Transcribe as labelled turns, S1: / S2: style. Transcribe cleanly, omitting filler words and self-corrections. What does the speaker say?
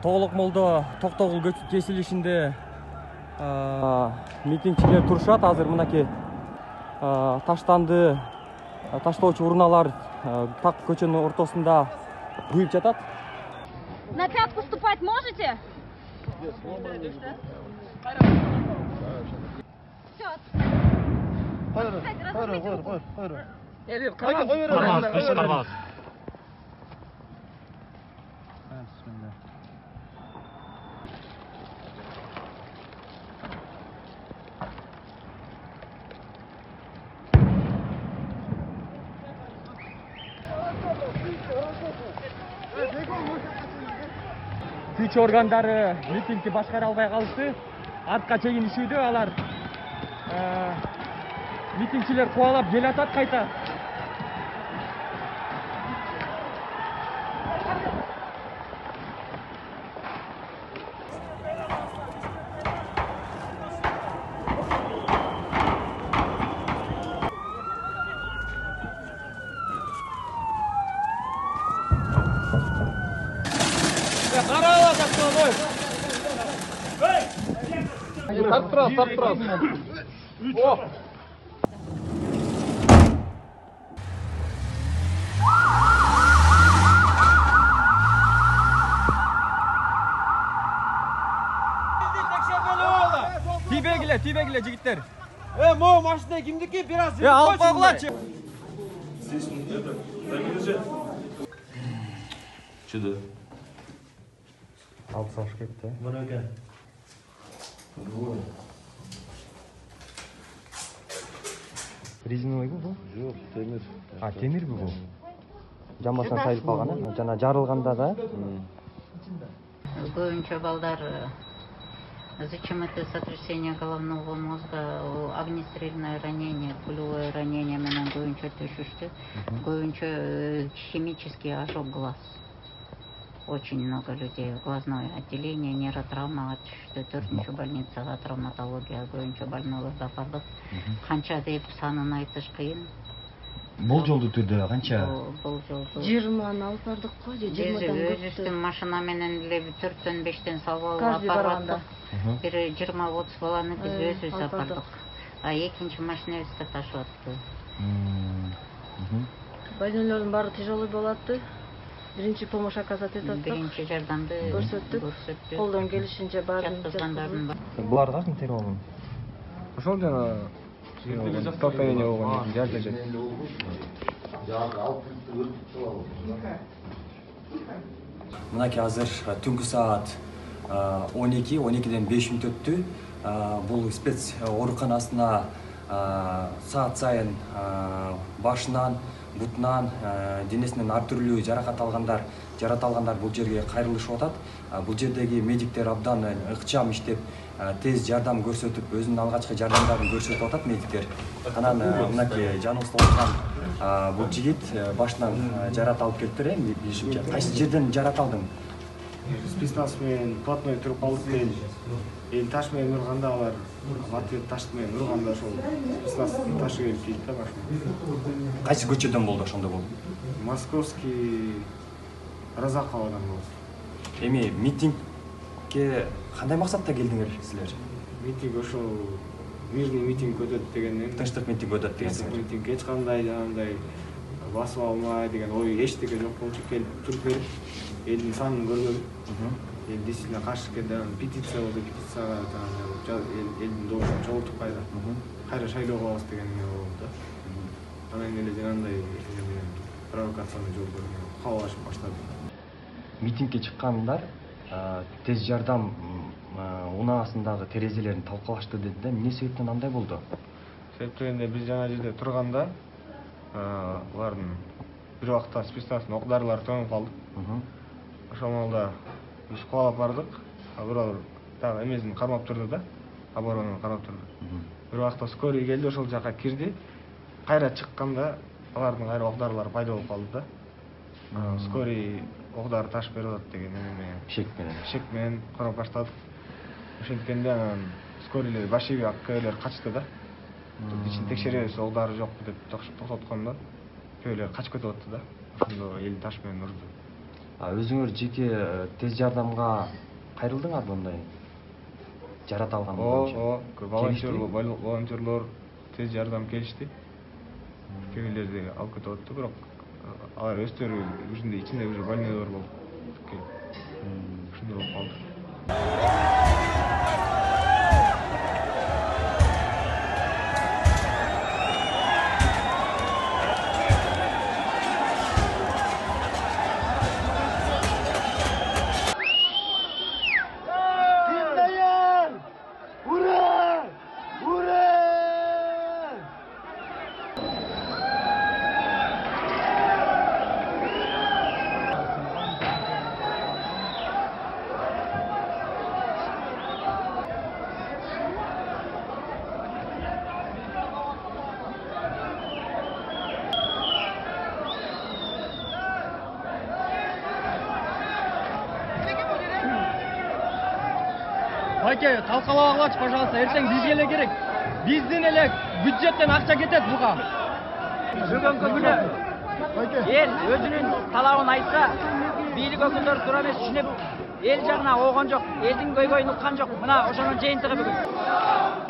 S1: Тоолукмолдо Токтогул кесилишинде митингчилер турушат. Азыр мынакей таштанды таштоочу урналар так көчөнүн ортосунда күйүп жатат.
S2: На пятку ступать можете? Все.
S1: Күч органдары митингди башкара албай калышты. Артка чегинишүүдө алар митингчилер кубалап келатат кайта. Тарттырас. Тийбегиле жигиттер.
S3: Мо машина кимдики? Biraz
S1: алып койгулачы.
S4: Чыды.
S1: Алып саш кетти.
S4: Мынага.
S1: Резиновый бу?
S4: Жок, темир.
S1: Темир бу? Жамбасынан тайылып калган, жана жарылганда да.
S5: Көбүнчө балдар зачем это сотрясение головного мозга, огнестрельное ранение, пулевое ранение менен көбүнчө түшүштү. Көбүнчө химический ожог глаз. Очень много людей в глазное отделение, нейротравмага түштү. 4-чү больницага травматология көбүнчө больнойлорду апардык. Канча деп санын айтыш кыйын.
S1: Болжолдуу түрдө канча?
S5: Болжолдуу
S6: 20 алып бардык го, же 20-тан
S5: өзүбүздүн машина менен эле 4-төн 5-тен салып алып бардык. Бир 20-30 баланы биз өзүбүз апардык. А экинчи машинабызды ташып атты.
S6: Больнойлордун баары тяжелый болупту. Биринчи помощь оказать этаттык.
S5: Биринчи жардамды
S6: көрсөттүк. Колдон келишинче баарын
S5: жаткыздым.
S1: Булар качан терүү болгон?
S3: Ошол жана столкновение болгон жерде.
S1: Мынакей азыр түнкү саат 12-12ден 5 мүнөт өттү. Бул спец ооруканасына саат сайын башынан, бутунан, денесинен ар түрлүү жаракат алгандар бул жерге кайрылышып атат. Бул жердеги медиктер абдан ыкчам иштеп, тез жардам көрсөтүп, өзүнүн алгачкы жардамдарын көрсөтүп атат медиктер. Анан мынакей жаныбызда отурган бул жигит башынан жарат алып келиптир, билишимче. Кайсы жерден жарат алдың?
S3: Спецназ менен плотной туруп калдык. Эл таш менен урганда алар в ответ таш менен урганда ошол спецназ ташы келип тийди да машина.
S1: Кайсы көчөдөн болду ошондо бул?
S3: Московский Разаховадан болду.
S1: Эми митингге кандай максатта келдиңер силер?
S3: Митинг ошол мирный митинг өтөт дегенден.
S1: Тынчтык митинг өтөт дегенсиңер.
S3: Митинг эч кандай жанагындай басып алмай деген ой эчтеке жок болчу, келип туруп берип элдин санын көргөн. Эл действительно каршы келди. Петиция болду, петицияга элдин доосун чогултуп кайра шайлоо кылабыз деген эме болду да. Анан эле жанагындай провокацияны жол көргөн, кабылышып баштады.
S1: Митингге чыккандар тез жардам унаасындагы терезелерин талкалашты деди да. Эмне себептен андай болду?
S3: Себептен биз жана жерде турганда булардын бир убакта спецназын ок дарылары төнүп калды. Ошол маалда биз кубалап бардык. Бирок дагы эмесин кармап турду да. Оборону карап турду. Бир убакта скорый келди, ошол жака кирди. Кайра чыкканда алардын кайра ок дарылары пайда болуп калды да. Скорый ок дары таш берип атат деген эме шек менен карап баштадык. Ошенткенде анан скорийлер башиби аккелер качты да. Ичин текшеребиз, ок дары жокпу деп токтоткондо күйөөлөр качып кетип атты да. Ошондо эл таш менен урду.
S1: Өзүңөр жеке тез жардамга кайрылдыңарбы мындай жарата алган боюнча?
S3: волонтерлор тез жардам келишти. Кемелерди алып кетип атты, бирок алар өздөрү өзүнде ичинде уже больнойлор болуп келип. Ушундай болуп калды.
S4: Байке, талқылағылач, пожалуйста, ертең бізге эле керек. Биздин эле бюджеттен акча кетет буга.
S7: Бүгүнкү күнү эл өзүнүн талабын айтса, бийлик өкүлдөрү туура эмес түшүнүп, эл жагына огон жок, элдин көйгөйүн уккан жок. Мына ошонун жыйынтыгы бүгүн.